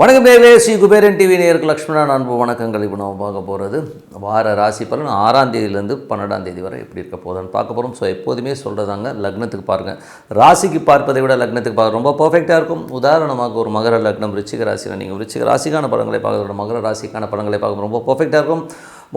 வணக்கம் நேயர்களே, ஸ்ரீ குபேரன் டிவி நேயருக்கு லக்ஷ்மணன் அன்பு வணக்கங்கள். இப்போ நம்ம பார்க்க போகிறது வார ராசி பலன் 6ஆம் தேதியிலேருந்து 12ஆம் தேதி வரை எப்படி இருக்க போகுதுன்னு பார்க்க போகிறோம். ஸோ எப்போதுமே சொல்கிறதாங்க, லக்னத்துக்கு பாருங்கள். ராசிக்கு பார்ப்பதை விட லக்னத்துக்கு பார்க்க ரொம்ப பர்ஃபெக்டாக இருக்கும். உதாரணமாக ஒரு மகர லக்னம் விருச்சிக ராசியில் நீங்கள் விருச்சிக ராசிக்கான பலன்களை பார்க்கறத மகர ராசிக்கான பலன்களை பார்க்க ரொம்ப பர்ஃபெக்டாக இருக்கும்.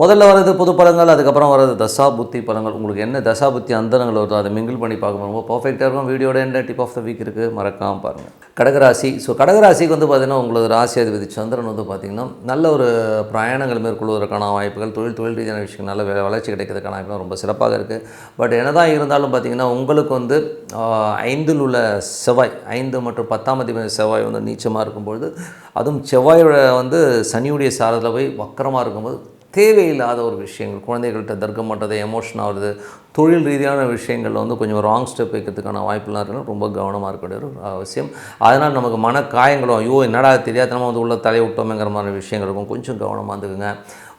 முதல்ல வர்றது பொது பலங்கள், அதுக்கப்புறம் வர்றது தசா புத்தி பலங்கள். உங்களுக்கு என்ன தசா புத்தி அந்தரங்கள் வருதோ அதை மிங்கிள் பண்ணி பார்க்கும்போது ரொம்ப பர்ஃபெக்டாக இருக்கும். வீடியோட என்ன டிப் ஆஃப் த வீக் இருக்குது மறக்காமல் பாருங்கள். கடகராசி. ஸோ கடகராசிக்கு வந்து பார்த்திங்கன்னா உங்களுக்கு ராசி அதிபதி சந்திரன் வந்து பார்த்திங்கன்னா நல்ல ஒரு பிரயாணங்கள் மேற்கொள்வதற்கான வாய்ப்புகள், தொழில் ரீதியான விஷயங்கள் நல்ல வளர்ச்சி கிடைக்கிறதுக்கான வாய்ப்புகள் ரொம்ப சிறப்பாக இருக்குது. பட் என்னதான் இருந்தாலும் பார்த்திங்கன்னா உங்களுக்கு வந்து 5இல் உள்ள செவ்வாய், 5 மற்றும் 10ஆம் அதிபதி செவ்வாய் வந்து நீச்சமாக இருக்கும்பொழுது, அதுவும் செவ்வாயோட வந்து சனியுடைய சாரத்தில் போய் வக்கரமாக இருக்கும்போது தேவையில்லாத ஒரு விஷயங்கள், குழந்தைகள்கிட்ட தர்க்கம் பண்ணுறது, எமோஷன் ஆகுறது, தொழில் ரீதியான விஷயங்களில் வந்து கொஞ்சம் ராங் ஸ்டெப் வைக்கிறதுக்கான வாய்ப்புலாம் இருக்குன்னு ரொம்ப கவனமாக இருக்கக்கூடிய ஒரு அவசியம். அதனால் நமக்கு மன காயங்களும், ஐயோ என்னடா தெரியாதனமாக வந்து உள்ள தலையை விட்டோமேங்கிற மாதிரி விஷயங்கள் இருக்கும். கொஞ்சம் கவனமாக இருந்துக்குங்க.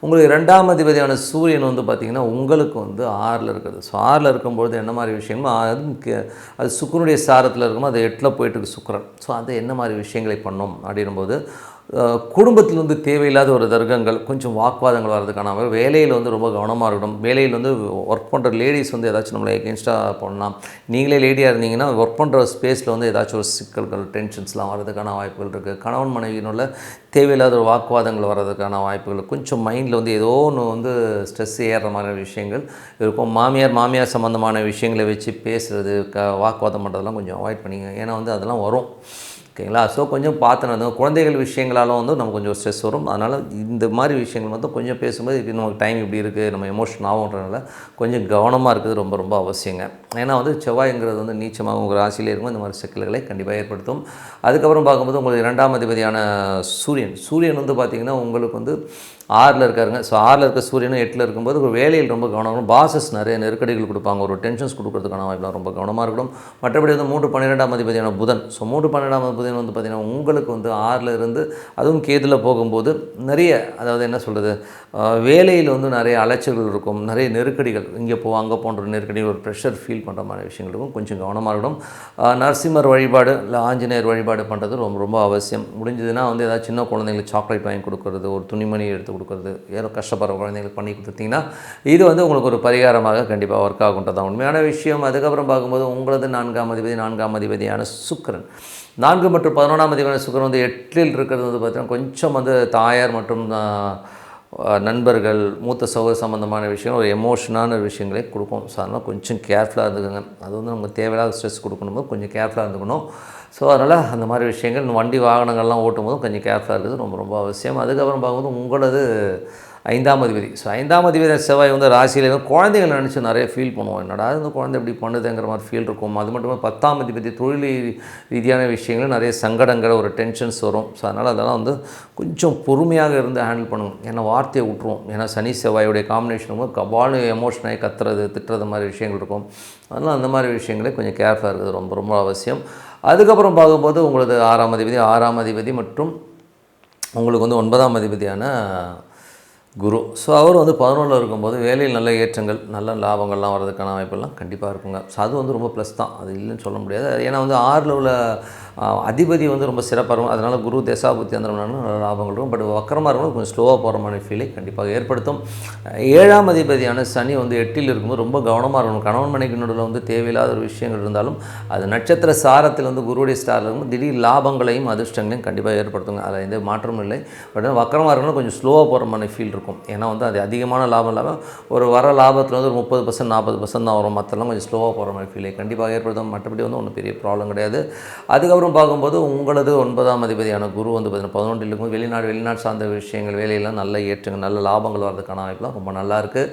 உங்களுக்கு 2ஆம் அதிபதியான சூரியன் வந்து பார்த்திங்கன்னா உங்களுக்கு வந்து 6இல் இருக்குது. ஸோ 6இல் இருக்கும்பொழுது என்ன மாதிரி விஷயமோ அது சுக்கிரனுடைய சாரத்தில் இருக்கும்போது அது 8இல் போயிட்டு சுக்கிரன். ஸோ அது என்ன மாதிரி விஷயங்களை பண்ணோம் அப்படின்னும்போது, குடும்பத்தில் வந்து தேவையில்லாத ஒரு தர்க்கங்கள், கொஞ்சம் வாக்குவாதங்கள் வர்றதுக்கான வேலையில் வந்து ரொம்ப கவனமாக இருக்கணும். வேலையில் வந்து ஒர்க் பண்ணுற லேடிஸ் வந்து ஏதாச்சும் நம்மளை எகென்ஸ்டாக பண்ணலாம். நீங்களே லேடியாக இருந்தீங்கன்னா ஒர்க் பண்ணுற ஸ்பேஸில் வந்து ஏதாச்சும் ஒரு சிக்கல்கள், டென்ஷன்ஸ்லாம் வர்றதுக்கான வாய்ப்புகள் இருக்குது. கணவன் மனைவியினுள்ள தேவையில்லாத ஒரு வாக்குவாதங்கள் வர்றதுக்கான வாய்ப்புகள், கொஞ்சம் மைண்டில் வந்து ஏதோ ஒன்று வந்து ஸ்ட்ரெஸ் ஏறுற மாதிரி விஷயங்கள் இருக்கும். மாமியார் சம்மந்தமான விஷயங்களை வச்சு பேசுகிறது, வாக்குவாதம் பண்ணுறதெல்லாம் கொஞ்சம் அவாய்ட் பண்ணிங்க. ஏன்னா வந்து அதெல்லாம் வரும், ஓகேங்களா? ஸோ கொஞ்சம் பார்த்து குழந்தைகள் விஷயங்களாலும் வந்து நமக்கு கொஞ்சம் ஸ்ட்ரெஸ் வரும். அதனால் இந்த மாதிரி விஷயங்கள் வந்து கொஞ்சம் பேசும்போது இது நமக்கு டைம் இப்படி இருக்குது, நம்ம எமோஷன் ஆகுன்றதுனால கொஞ்சம் கவனமாக இருக்குது ரொம்ப ரொம்ப அவசியங்க. ஏன்னா வந்து செவ்வாய்ங்கிறது வந்து நீச்சமாக உங்கள் ராசியிலே இருக்கும், இந்த மாதிரி சிக்கல்களை கண்டிப்பாக ஏற்படுத்தும். அதுக்கப்புறம் பார்க்கும்போது உங்களுக்கு 2ஆம் அதிபதியான சூரியன் வந்து பார்த்திங்கன்னா உங்களுக்கு வந்து 6இல் இருக்காருங்க. ஸோ 6இல் இருக்க சூரியனும் 8இல் இருக்கும்போது ஒரு வேலையில் ரொம்ப கவனம். பாசஸ் நிறைய நெருக்கடிகள் கொடுப்பாங்க, ஒரு டென்ஷன்ஸ் கொடுக்கறதுக்கான வாய்ப்புலாம் ரொம்ப கவனமாக இருக்கணும். மற்றபடி வந்து 3-12ஆம் அதிபதியான புதன். ஸோ 3-12ஆம் அதிபதியான வந்து பார்த்திங்கன்னா உங்களுக்கு வந்து 6இல் இருந்து அதுவும் கேதுல போகும்போது நிறைய, அதாவது என்ன சொல்கிறது, வேலையில் வந்து நிறைய அலைச்சல்கள் இருக்கும், நிறைய நெருக்கடிகள், இங்கே அங்கே போன்ற நெருக்கடிகள், ஒரு ப்ரெஷர் ஃபீல் பண்ணுற மாதிரி விஷயங்கள் இருக்கும். கொஞ்சம் கவனமாக இருக்கணும். நரசிம்மர் வழிபாடு இல்லை ஆஞ்சநேயர் வழிபாடு பண்ணுறது ரொம்ப ரொம்ப அவசியம். முடிஞ்சதுன்னா வந்து ஏதாவது சின்ன குழந்தைங்களுக்கு சாக்லேட் வாங்கி கொடுக்குறது, ஒரு துணிமணி எடுத்து கொடுக்குறது, ஏதோ கஷ்டப்படுற குழந்தைங்களுக்கு பண்ணி கொடுத்தீங்கன்னா இது வந்து உங்களுக்கு ஒரு பரிகாரமாக கண்டிப்பாக ஒர்க் ஆகுன்றதான் உண்மையான விஷயம். அதுக்கப்புறம் பார்க்கும்போது உங்களது 4ஆம் அதிபதியான சுக்கிரன், 4 மற்றும் 11ஆம் அதிபதியான சுக்கிரன் வந்து 8இல் இருக்கிறது வந்து பார்த்திங்கன்னா கொஞ்சம் வந்து தாயார் மற்றும் நண்பர்கள், மூத்த சகோதர சம்மந்தமான விஷயம், ஒரு எமோஷனான விஷயங்களே கொடுக்கும். ஸோ அதனால் கொஞ்சம் கேர்ஃபுல்லாக இருந்துக்குங்க. அது வந்து நமக்கு தேவையில்லாத ஸ்ட்ரெஸ் கொடுக்கணும்போது கொஞ்சம் கேர்ஃபுல்லாக இருந்துக்கணும். ஸோ அதனால் அந்த மாதிரி விஷயங்கள், வண்டி வாகனங்கள்லாம் ஓட்டும் போதும் கொஞ்சம் கேர்ஃபுல்லாக இருக்குது ரொம்ப ரொம்ப அவசியம். அதுக்கப்புறம் பார்க்கும்போது உங்களது 5ஆம் அதிபதி. ஸோ 5ஆம் அதிபதி செவ்வாய் வந்து ராசியில் குழந்தைகள் நினச்சி நிறைய ஃபீல் பண்ணுவோம், என்னடா இந்த குழந்தை இப்படி பண்ணுதுங்கிற மாதிரி ஃபீல் இருக்கும். அது மட்டும் 10ஆம் அதிபதி தொழில் ரீதியான விஷயங்கள் நிறைய சங்கடங்கள், ஒரு டென்ஷன்ஸ் வரும். ஸோ அதனால் அதெல்லாம் வந்து கொஞ்சம் பொறுமையாக இருந்து ஹேண்டில் பண்ணுவோம். ஏன்னா வார்த்தையை விட்டுருவோம். ஏன்னா சனி செவ்வாயுடைய காம்பினேஷன் கபாலு எமோஷனாகி கத்துறது, திட்டுறது மாதிரி விஷயங்கள் இருக்கும். அதனால் அந்த மாதிரி விஷயங்களே கொஞ்சம் கேர்ஃபுல்லாக இருக்குது ரொம்ப ரொம்ப அவசியம். அதுக்கப்புறம் பார்க்கும்போது உங்களது 6ஆம் அதிபதி மற்றும் உங்களுக்கு வந்து 9ஆம் அதிபதியான குரு. ஸோ அவர் வந்து 11இல் இருக்கும்போது வேலையில் நல்ல ஏற்றங்கள், நல்ல லாபங்கள்லாம் வர்றதுக்கான வாய்ப்பெல்லாம் கண்டிப்பாக இருக்குங்க. ஸோ அது வந்து ரொம்ப ப்ளஸ் தான், அது இல்லைன்னு சொல்ல முடியாது. ஏன்னா வந்து 6இல் உள்ள அதிபதி வந்து ரொம்ப சிறப்பாக இருக்கும். அதனால் குரு தசாபுத்தி அந்த நல்ல லாபங்கள் இருக்கும். பட் வக்கரமாக இருக்கும், கொஞ்சம் ஸ்லோவாக போகிற மாதிரி ஃபீலை கண்டிப்பாக ஏற்படுத்தும். 7ஆம் அதிபதியான சனி வந்து 8இல் இருக்கும்போது ரொம்ப கவனமாக இருக்கணும். கணவன் மனைவிக்கு நடுவில் வந்து தேவையில்லாத ஒரு விஷயங்கள் இருந்தாலும் அது நட்சத்திர சாரத்தில் வந்து குருவுடைய ஸ்டாரில் இருக்கும், திடீர் லாபங்களையும் அதிர்ஷ்டங்களையும் கண்டிப்பாக ஏற்படுத்துங்க. அதில் எந்த மாற்றமும் இல்லை. பட் வக்கரமாக இருக்கணும், கொஞ்சம் ஸ்லோவாக போகிற மாதிரி ஃபீல் இருக்கும். ஏன்னா வந்து அது அதிகமான லாபம் இல்லாமல் ஒரு வர லாபத்தில் வந்து ஒரு 30% 40% தான் வரும். மற்றெல்லாம் கொஞ்சம் ஸ்லோவாக போகிற மாதிரி ஃபீலை கண்டிப்பாக ஏற்படுத்தும். மற்றபடி வந்து ஒன்றும் பெரிய ப்ராப்ளம் கிடையாது. அதுக்கப்புறம் பார்க்கும்போது உங்களது 9ஆம் அதிபதியான குரு வந்து பார்த்திங்கன்னா 11இல் இருக்கும்போது வெளிநாடு சார்ந்த விஷயங்கள், வேலையெல்லாம் நல்ல ஏற்றங்கள், நல்ல லாபங்கள் வர்றதுக்கான வாய்ப்புலாம் ரொம்ப நல்லாயிருக்கு.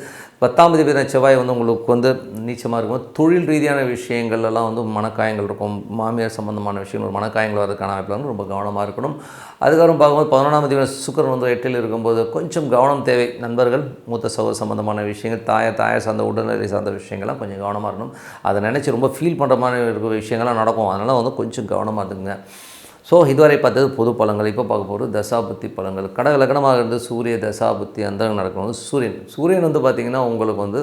10ஆம் அதிபதியான செவ்வாய் வந்து உங்களுக்கு வந்து நீச்சமாக இருக்கும்போது தொழில் ரீதியான விஷயங்கள்லாம் வந்து மனக்காயங்கள் இருக்கும், மாமியார் சம்மந்தமான விஷயங்கள், ஒரு மனக்காயங்கள் வர்றதுக்கான வாய்ப்பில் வந்து ரொம்ப கவனமாக இருக்கணும். அதுக்கப்புறம் பார்க்கும்போது 11ஆம் அதிபதியான சுக்கிரன் வந்து 8இல் இருக்கும்போது கொஞ்சம் கவனம் தேவை. நண்பர்கள், மூத்த சகோதர சம்மந்தமான விஷயங்கள், தாயார் சார்ந்த உடல்நிலை சார்ந்த விஷயங்கள்லாம் கொஞ்சம் கவனமாக இருக்கணும். அதை நினச்சி ரொம்ப ஃபீல் பண்ணுற மாதிரி இருக்கிற விஷயங்கள்லாம் நடக்கும். அதனால் வந்து கொஞ்சம் கவனமாக இருக்குங்க. ஸோ இதுவரை பார்த்தது பொது பலன்கள். இப்போ பார்க்க போகிறது தசாபுத்தி பலன்கள். கடக லக்னமாக இருந்து சூரிய தசாபுத்தி அந்த நடக்கணும். சூரியன் வந்து பார்த்திங்கன்னா உங்களுக்கு வந்து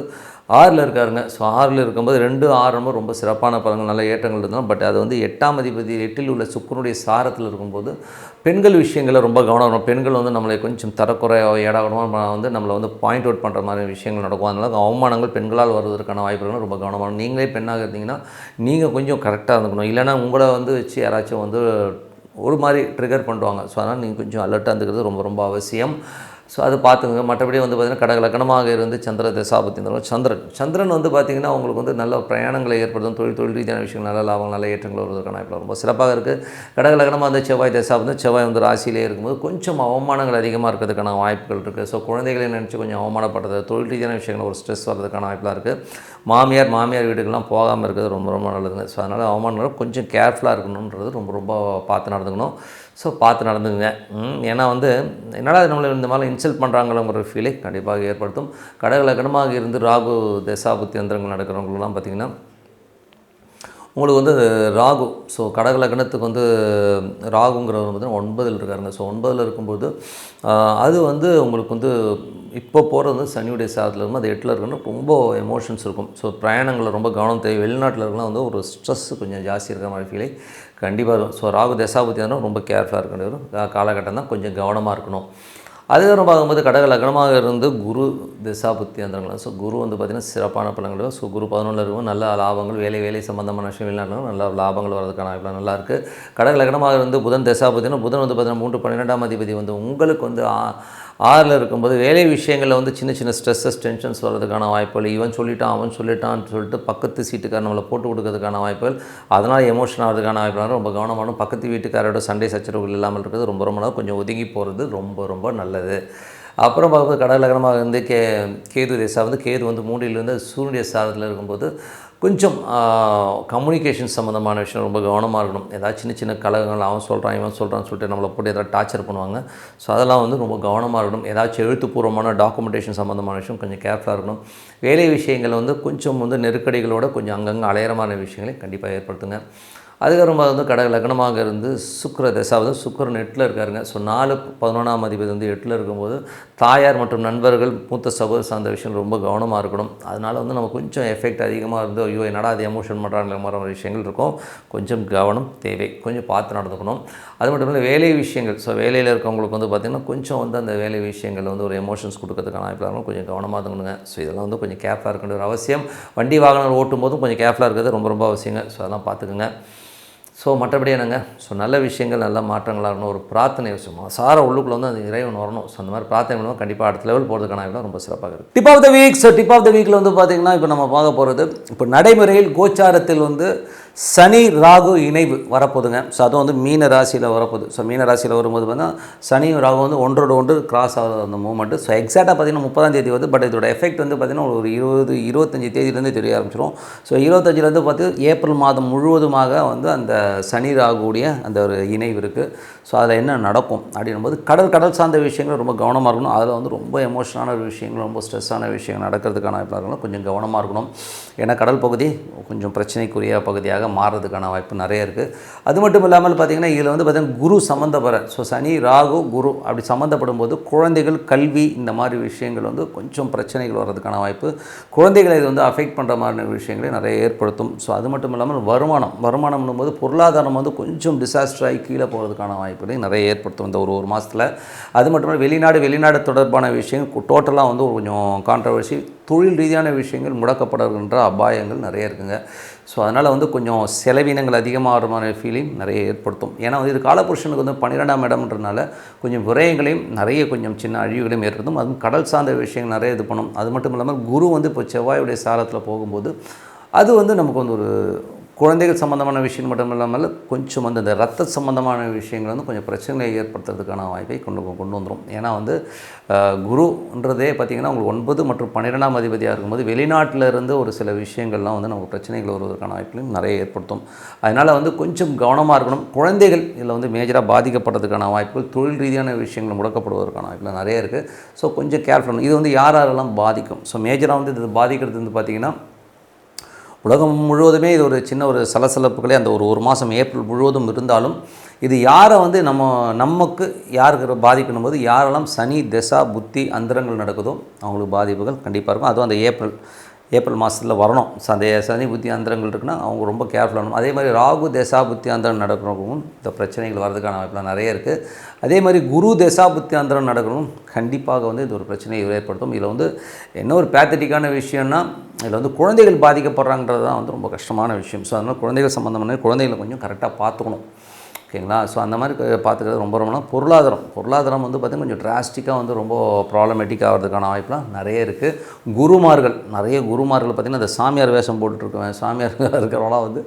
6ல் இருக்காருங்க. ஸோ 6ல் இருக்கும்போது 2, 6 ரொம்ப சிறப்பான பலன்கள், நல்ல ஏற்றங்கள் இருந்தாலும், பட் அது வந்து 8ஆம் அதிபதி 8ல் உள்ள சுக்கிரனுடைய சாரத்தில் இருக்கும்போது பெண்கள் விஷயங்களில் ரொம்ப கவனம் இருக்கணும். பெண்கள் வந்து நம்மளை கொஞ்சம் தரக்குறையாக ஏடாகணுமா வந்து நம்மளை வந்து பாயிண்ட் அவுட் பண்ணுற மாதிரி விஷயங்கள் நடக்கும். அதனால் அவமானங்கள் பெண்களால் வருவதற்கான வாய்ப்புகள் ரொம்ப கவனமாக. நீங்களே பெண்ணாக இருந்தீங்கன்னா நீங்கள் கொஞ்சம் கரெக்டாக இருந்துக்கணும். இல்லைனா உங்களை வந்து வச்சு யாராச்சும் வந்து ஒரு மாதிரி ட்ரிகர் பண்ணுவாங்க. ஸோ அதனால் நீங்கள் கொஞ்சம் அலர்ட்டாக இருந்துக்கிறது ரொம்ப ரொம்ப அவசியம். ஸோ அது பார்த்துங்க. மற்றபடி வந்து பார்த்திங்கன்னா கடகலக்கணமாக இருந்து சந்திர தசாபத்தி சந்திரன் வந்து பார்த்திங்கன்னா உங்களுக்கு வந்து நல்ல பிரயாணங்களை ஏற்படுத்தும். தொழில் ரீதியான விஷயங்கள் நல்ல லாபம், நல்ல ஏற்றங்கள் வருவதற்கான வாய்ப்பு ரொம்ப சிறப்பாக இருக்குது. கடகலக்கணமாக வந்து செவ்வாய் தசாபத்தி, செவ்வாய் வந்து ராசியிலே இருக்கும்போது கொஞ்சம் அவமானங்கள் அதிகமாக இருக்கிறதுக்கான வாய்ப்புகள் இருக்குது. ஸோ குழந்தைகளை நினச்சி கொஞ்சம் அவமானப்படுறது, தொழில் ரீதியான விஷயங்கள் ஒரு ஸ்ட்ரெஸ் வர்றதுக்கான வாய்ப்பெலாம் இருக்குது. மாமியார் வீட்டுக்கெல்லாம் போகாமல் இருக்கிறது ரொம்ப ரொம்ப நல்லதுங்க. ஸோ அதனால் அவமானங்கள் கொஞ்சம் கேர்ஃபுல்லாக இருக்கணுன்றது ரொம்ப ரொம்ப பார்த்து நடந்துக்கணும். ஸோ பார்த்து நடந்துங்க. ஏன்னா வந்து என்னடா நம்மளை இந்த மாதிரி இன்சல்ட் பண்ணுறாங்களோங்கிற ஃபீலை கண்டிப்பாக ஏற்படுத்தும். கடகலக்கணமாக இருந்து ராகு தசாபுத்தி யந்திரங்கள் நடக்கிறவங்களெலாம் பார்த்திங்கன்னா உங்களுக்கு வந்து ராகு, ஸோ கடகலக்கணத்துக்கு வந்து ராகுங்கிறவர் பார்த்திங்கன்னா 9ல் இருக்காருங்க. ஸோ 9ல் இருக்கும்போது அது வந்து உங்களுக்கு வந்து இப்போ போகிறது வந்து சனியுடைய சாரத்தில் இருக்கும். அது 8ல் இருக்கணும். ரொம்ப எமோஷன்ஸ் இருக்கும். ஸோ பிரயாணங்களில் ரொம்ப கவனம் தேவை. வெளிநாட்டில் இருக்கலாம் வந்து ஒரு ஸ்ட்ரெஸ் கொஞ்சம் ஜாஸ்தி இருக்கிற மாதிரி ஃபீலை கண்டிப்பாக இருக்கும். ஸோ ராகு தசாபுத்தி வந்து ரொம்ப கேர்ஃபுல்லாக இருக்க வேண்டிய காலகட்டம் தான். கொஞ்சம் கவனமாக இருக்கணும். அதுக்கப்புறம் பார்க்கும்போது கடகலக்கணமாக இருந்து குரு தசாபுத்தி யந்திரங்கள். ஸோ குரு வந்து பார்த்திங்கன்னா சிறப்பான பலன்கள். ஸோ குரு 11ல் இருக்கும். நல்ல லாபங்கள், வேலை சம்பந்தமான விஷயம் வெளிநாட்டில் நல்ல லாபங்கள் வரதுக்கான வாய்ப்பு நல்லாயிருக்கு. கடகலக்கணமாக இருந்து புதன் தசாபுத்தினா புதன் வந்து பார்த்திங்கன்னா 3, 12ஆம் அதிபதி வந்து உங்களுக்கு வந்து 6ல் இருக்கும்போது வேலை விஷயங்களில் வந்து சின்ன ஸ்ட்ரெஸ்ஸஸ், டென்ஷன்ஸ் வர்றதுக்கான வாய்ப்புகள், இவன் சொல்லிட்டான் அவன் சொல்லிட்டான்னு சொல்லிட்டு பக்கத்து சீட்டுக்கார நம்மளை போட்டு கொடுக்கறதுக்கான வாய்ப்புகள், அதனால் எமோஷன் ஆகிறதுக்கான வாய்ப்புகள் ரொம்ப கவனமான. பக்கத்து வீட்டுக்காரோட சண்டை சச்சரவுகள் இல்லாமல் இருக்கிறது ரொம்ப ரொம்ப கொஞ்சம் ஒதுங்கி போகிறது ரொம்ப ரொம்ப நல்லது. அப்புறம் பார்க்கும்போது கடகலக்கணமாக இருந்து கேது தசா வந்து கேது வந்து 3லிருந்து சூரியனுடைய சாரத்தில் இருக்கும்போது கொஞ்சம் கம்யூனிகேஷன் சம்மந்தமான விஷயம் ரொம்ப கவனமாக இருக்கணும். ஏதாவது சின்ன கலகங்கள் அவன் சொல்கிறான் இவன் சொல்கிறான்னு சொல்லிட்டு நம்மளை போட்டு ஏதாவது டார்ச்சர் பண்ணுவாங்க. ஸோ அதெல்லாம் வந்து ரொம்ப கவனமாக இருக்கணும். ஏதாச்சும் எழுத்துப்பூர்வமான டாக்குமெண்டேஷன் சம்மந்தமான விஷயம் கொஞ்சம் கேர்ஃபுல்லாக இருக்கணும். வேலை விஷயங்கள் வந்து கொஞ்சம் வந்து நெருக்கடிகளோட கொஞ்சம் அங்கங்கே அலையரமான விஷயங்களை கண்டிப்பாக ஏற்படுத்துங்க. அதுக்கப்புறம் வந்து கடகலக்கணமாக இருந்து சுக்கிர தசாவது சுக்கிரன் 8ல் இருக்காருங்க. ஸோ 4, 11ஆம் அதிபதி வந்து 8ல் இருக்கும்போது தாயார் மற்றும் நண்பர்கள், மூத்த சகோதர சார்ந்த விஷயம் ரொம்ப கவனமாக இருக்கணும். அதனால் வந்து நம்ம கொஞ்சம் எஃபெக்ட் அதிகமாக இருந்து ஐயோ என்னடா அது எமோஷன் பண்ணுறாங்க மாதிரி விஷயங்கள் இருக்கும். கொஞ்சம் கவனம் தேவை. கொஞ்சம் பார்த்து நடந்துக்கணும். அது மட்டும் இல்லை வேலை விஷயங்கள். ஸோ வேலையில் இருக்கவங்களுக்கு வந்து பார்த்திங்கன்னா கொஞ்சம் வந்து அந்த வேலை விஷயங்கள் வந்து ஒரு எமோஷன்ஸ் கொடுக்கறதுக்கான வாய்ப்பு கொஞ்சம் கவனமாக இருந்துக்கணுங்க. ஸோ இதெல்லாம் வந்து கொஞ்சம் கேர்ஃபுல்லாக இருக்க வேண்டிய ஒரு அவசியம். வண்டி வாகனம் ஓட்டும் போதும் கொஞ்சம் கேர்ஃபுல்லாக இருக்கிறது ரொம்ப ரொம்ப அவசியங்க. ஸோ அதெல்லாம் பார்த்துக்குங்க. ஸோ மற்றபடி என்னங்க, ஸோ நல்ல விஷயங்கள் நல்ல மாற்றங்களாக இருக்கணும். ஒரு பிரார்த்தனை விஷயம் சார உள்ளுக்குள்ளே வந்து அந்த இறைவன் வரணும். ஸோ அந்த மாதிரி பிரார்த்தனை பண்ணுவோம். கண்டிப்பாக அடுத்த லெவல் போகிறதுக்கான வாய்ப்பு ரொம்ப சிறப்பாக இருக்குது. Tip of the week. So tip of the வீக்கில் வந்து பார்த்திங்கன்னா இப்போ நம்ம பார்க்க போகிறது இப்போ நடைமுறையில் கோச்சாரத்தில் வந்து சனி ராகு இணைவு வரப்போகுதுங்க. ஸோ அதுவும் வந்து மீன ராசியில் வரப்போகுது. ஸோ மீன ராசியில் வரும்போது பார்த்தீங்கன்னா சனியும் ராகு வந்து ஒன்றோடு ஒன்று கிராஸ் ஆகுது அந்த மூமெண்ட்டு. ஸோ எக்ஸாக்டாக பார்த்திங்கன்னா 30ஆம் தேதி வந்து, பட் இதோட எஃபெக்ட் வந்து பார்த்திங்கன்னா ஒரு 20, 25 தேதியிலேருந்து தெரிய ஆரம்பிச்சிடும். ஸோ 25லேருந்து பார்த்து ஏப்ரல் மாதம் முழுவதுமாக வந்து அந்த சனி ராகுடைய அந்த ஒரு இணைவு இருக்குது. ஸோ அதில் என்ன நடக்கும் அப்படின்னும்போது கடல் சார்ந்த விஷயங்கள் ரொம்ப கவனமாக இருக்கணும். அதில் வந்து ரொம்ப எமோஷனான விஷயங்கள், ரொம்ப ஸ்ட்ரெஸ்ஸான விஷயங்கள் நடக்கிறதுக்கான வாய்ப்பு கொஞ்சம் கவனமாக இருக்கணும். ஏன்னா கடல் பகுதி கொஞ்சம் பிரச்சனைக்குரிய பகுதியாக மாறுறதுக்கான வாய்ப்பு நிறைய இருக்குது. அது மட்டும் இல்லாமல் பார்த்திங்கன்னா இதில் வந்து பார்த்திங்கன்னா குரு சம்மந்தப்பட, ஸோ சனி ராகு குரு அப்படி சம்மந்தப்படும் போது குழந்தைகள், கல்வி இந்த மாதிரி விஷயங்கள் வந்து கொஞ்சம் பிரச்சனைகள் வர்றதுக்கான வாய்ப்பு, குழந்தைகளை இது வந்து அஃபெக்ட் பண்ணுற மாதிரி விஷயங்களை நிறைய ஏற்படுத்தும். ஸோ அது மட்டும் இல்லாமல் வருமானம்னும் போது பொருளாதாரம் வந்து கொஞ்சம் டிசாஸ்டர் ஆகி கீழே போகிறதுக்கான வாய்ப்புகளை நிறைய ஏற்படுத்தும் இந்த ஒரு மாதத்தில். அது மட்டும் இல்லை வெளிநாடு தொடர்பான விஷயங்கள் டோட்டலாக வந்து கொஞ்சம் கான்ட்ரவர்சி, தொழில் ரீதியான விஷயங்கள் முடக்கப்படுகின்ற அபாயங்கள் நிறைய இருக்குங்க. ஸோ அதனால் வந்து கொஞ்சம் செலவினங்கள் அதிகமாகிற மாதிரி ஃபீலிங் நிறைய ஏற்படுத்தும். ஏன்னா வந்து இது காலபுருஷனுக்கு வந்து 12ஆம் இடம்ன்றனால கொஞ்சம் விரயங்களையும் நிறைய கொஞ்சம் சின்ன அழிவுகளையும் ஏற்படுத்தும். அதுவும் கடல் சார்ந்த விஷயங்கள் நிறைய இது பண்ணும். அது மட்டும் இல்லாமல் குரு வந்து இப்போ செவ்வாயுடைய சாரத்தில் போகும்போது அது வந்து நமக்கு வந்து ஒரு குழந்தைகள் சம்மந்தமான விஷயம் மட்டும் இல்லாமல் கொஞ்சம் வந்து இந்த ரத்த சம்மந்தமான விஷயங்கள் வந்து கொஞ்சம் பிரச்சனைகளை ஏற்படுத்துறதுக்கான வாய்ப்பை கொண்டு வந்துடும். ஏன்னா வந்து குருன்றதே பார்த்திங்கன்னா உங்களுக்கு 9 மற்றும் 12ஆம் அதிபதியாக இருக்கும்போது வெளிநாட்டில் இருந்து ஒரு சில விஷயங்கள்லாம் வந்து நமக்கு பிரச்சனைகள் வருவதற்கான வாய்ப்புகளையும் நிறைய ஏற்படுத்தும். அதனால் வந்து கொஞ்சம் கவனமாக இருக்கணும். குழந்தைகள் இதில் வந்து மேஜராக பாதிக்கப்படுறதுக்கான வாய்ப்புகள், தொழில் ரீதியான விஷயங்கள் முடக்கப்படுவதற்கான வாய்ப்புகள் நிறைய இருக்குது. ஸோ கொஞ்சம் கேர்ஃபுல். இது வந்து யாரெல்லாம் பாதிக்கும்? ஸோ மேஜராக வந்து இது பாதிக்கிறது வந்து பார்த்திங்கன்னா உலகம் முழுவதுமே இது ஒரு சின்ன ஒரு சலசலப்புகளே அந்த ஒரு மாதம் ஏப்ரல் முழுவதும் இருந்தாலும் இது யாரை வந்து நமக்கு யாருக்கு பாதிக்கணும் போது யாரெல்லாம் சனி தசா புத்தி அந்தரங்கள் நடக்குதோ அவங்களுக்கு பாதிப்புகள் கண்டிப்பாக இருக்கும். அதுவும் அந்த ஏப்ரல் மாதத்தில் வரணும். சனி புத்தி அந்தரங்கள் இருக்குன்னா அவங்க ரொம்ப கேர்ஃபுல்லாக இருக்கணும். அதே மாதிரி ராகு தசா புத்தி அந்தரம் நடக்கிறவங்களும் இந்த பிரச்சனைகள் வரதுக்கான வாய்ப்புலாம் நிறைய இருக்குது. அதே மாதிரி குரு தசா புத்தி அந்தரம் நடக்கணும், கண்டிப்பாக வந்து இது ஒரு பிரச்சனையை ஏற்படுத்தும். இதில் வந்து என்ன ஒரு பேத்தட்டிக்கான விஷயம்னா, இதில் வந்து குழந்தைகள் பாதிக்கப்படுறாங்கிறது தான் வந்து ரொம்ப கஷ்டமான விஷயம். ஸோ அதனால் குழந்தைகள் சம்மந்தமான குழந்தைகளை கொஞ்சம் கரெக்டாக பார்த்துக்கணும். ஓகேங்களா? ஸோ அந்த மாதிரி பார்த்துக்கிறது ரொம்ப ரொம்ப பொருளாதாரம் வந்து பார்த்திங்கன்னா கொஞ்சம் டிராஸ்டிக்காக வந்து ரொம்ப ப்ராப்ளமேட்டிக் ஆகிறதுக்கான வாய்ப்புலாம் நிறைய இருக்குது. நிறைய குருமார்கள் பார்த்திங்கன்னா அந்த சாமியார் வேஷம் போட்டுட்ருக்கேன், சாமியார் இருக்கிறவங்களாம் வந்து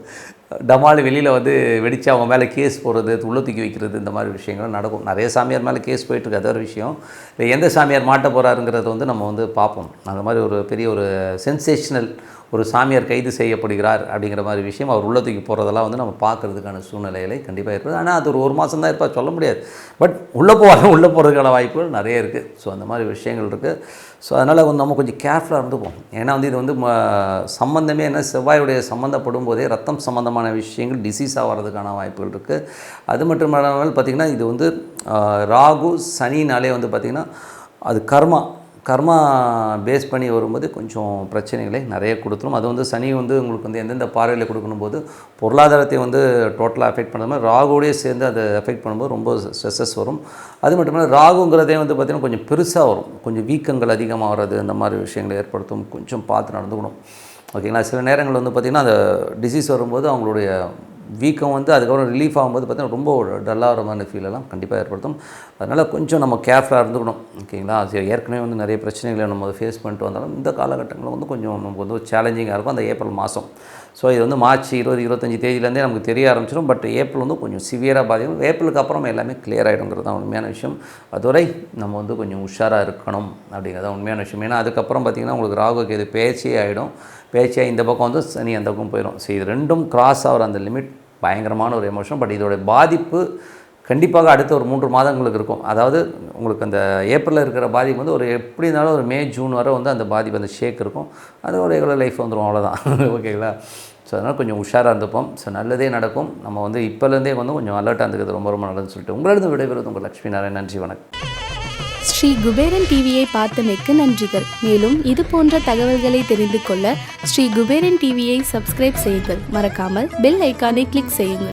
டமால் வெளியில் வந்து வெடித்து அவங்க மேலே கேஸ் போடுறது, உள்ள தூக்கி வைக்கிறது, இந்த மாதிரி விஷயங்கள் நடக்கும். நிறைய சாமியார் மேலே கேஸ் போயிட்டுருக்கு, அது ஒரு விஷயம். இல்லை எந்த சாமியார் மாட்ட போகிறாருங்கிறத வந்து நம்ம வந்து பார்ப்போம். அந்த மாதிரி ஒரு பெரிய ஒரு சென்சேஷனல் ஒரு சாமியார் கைது செய்யப்படுகிறார் அப்படிங்கிற மாதிரி விஷயம் அவர் உள்ள தூக்கி போகிறதெல்லாம் வந்து நம்ம பார்க்குறதுக்கான சூழ்நிலைகளை கண்டிப்பாக இருக்குது. ஆனால் அது ஒரு மாதம் தான் இருப்பா, சொல்ல முடியாது. பட் உள்ளே போகிறதுக்கான வாய்ப்புகள் நிறைய இருக்குது. ஸோ அந்த மாதிரி விஷயங்கள் இருக்குது. ஸோ அதனால் வந்து நம்ம கொஞ்சம் கேர்ஃபுல்லாக இருந்துப்போம். ஏன்னா வந்து இது வந்து சம்மந்தமே என்ன, செவ்வாயுடைய சம்மந்தப்படும் போதே ரத்தம் சம்மந்தமான விஷயங்கள் டிசீஸாக வர்றதுக்கான வாய்ப்புகள் இருக்குது. அது மட்டும் இல்லாமல் பார்த்திங்கன்னா இது வந்து ராகு சனினாலே வந்து பார்த்திங்கன்னா அது கர்மா பேஸ் பண்ணி வரும்போது கொஞ்சம் பிரச்சனைகளை நிறைய கொடுத்துரும். அது வந்து சனி வந்து உங்களுக்கு வந்து எந்தெந்த பார்வையில் கொடுக்கணும்போது பொருளாதாரத்தை வந்து டோட்டலாக அஃபெக்ட் பண்ணுற மாதிரி ராகுவோடய சேர்ந்து அதை அஃபெக்ட் பண்ணும்போது ரொம்ப ஸ்ட்ரெஸ்ஸஸ் வரும். அது மட்டும் இல்லை ராகுங்கிறதே வந்து பார்த்திங்கன்னா கொஞ்சம் பெருசாக வரும், கொஞ்சம் வீக்கங்கள் அதிகமாக வர்றது, அந்த மாதிரி விஷயங்களை ஏற்படுத்தும். கொஞ்சம் பார்த்து நடந்துக்கணும். ஓகேங்களா? சில நேரங்கள் வந்து பார்த்திங்கன்னா அந்த டிசீஸ் வரும்போது அவங்களுடைய வீக்கம் வந்து அதுக்கப்புறம் ரிலீஃப் ஆகும்போது பார்த்திங்கன்னா ரொம்ப டல்லாகிற மாதிரி ஃபீலெல்லாம் கண்டிப்பாக ஏற்படுத்தும். அதனால் கொஞ்சம் நம்ம கேர்ஃபுல்லாக இருந்துக்கணும். ஓகேங்களா? ஏற்கனவே வந்து நிறைய பிரச்சனைகளை நம்ம ஃபேஸ் பண்ணிட்டு வந்தாலும் இந்த காலகட்டங்களில் வந்து கொஞ்சம் நமக்கு வந்து சேலஞ்சிங்காக இருக்கும் அந்த ஏப்ரல் மாதம். ஸோ இது வந்து மார்ச் 20-25 தேதியிலேருந்தே நமக்கு தெரிய ஆரம்பிச்சிடும். பட் ஏப்ரல் வந்து கொஞ்சம் சிவியராக பாதிக்கும். ஏப்ரலுக்கு அப்புறம் எல்லாமே கிளியர் ஆகிடுங்கிறது தான் உண்மையான விஷயம். அதுவரை நம்ம வந்து கொஞ்சம் உஷாராக இருக்கணும் அப்படிங்கிறது தான் உண்மையான விஷயம். ஏன்னா அதுக்கப்புறம் பார்த்திங்கன்னா உங்களுக்கு ராகுக்கு இது பேச்சே ஆகிடும். பேச்சியாக இந்த பக்கம் வந்து சனி அந்த பக்கம் போயிடும். ஸோ இது ரெண்டும் கிராஸ் ஆகிற அந்த லிமிட் பயங்கரமான ஒரு எமோஷன். பட் இதோடைய பாதிப்பு கண்டிப்பாக அடுத்த ஒரு 3 மாதங்களுக்கு இருக்கும். அதாவது உங்களுக்கு அந்த ஏப்ரலில் இருக்கிற பாதிப்பு வந்து ஒரு எப்படி இருந்தாலும் ஒரு மே ஜூன் வரை வந்து அந்த பாதிப்பு அந்த ஷேக் இருக்கும். அது ஒரு ரெகுலர் லைஃப் வந்துடும், அவ்வளோதான். ஓகேங்களா? ஸோ அதனால் கொஞ்சம் உஷாராக இருந்துப்போம். ஸோ நல்லதே நடக்கும். நம்ம வந்து இப்போலேருந்தே வந்து கொஞ்சம் அலர்ட்டாக இருந்துக்கிறது ரொம்ப ரொம்ப நல்லதுன்னு சொல்லிட்டு உங்களிடம் விடைபெறுவது உங்கள் லட்சுமி நாராயணன். நன்றி, வணக்கம். ஸ்ரீ குபேரன் டிவியை பார்த்தமைக்கு நன்றிகள். மேலும் இது போன்ற தகவல்களை தெரிந்து கொள்ள ஸ்ரீ குபேரன் டிவியை சப்ஸ்கிரைப் செய்யுங்கள். மறக்காமல் பெல் ஐக்கானை கிளிக் செய்யுங்கள்.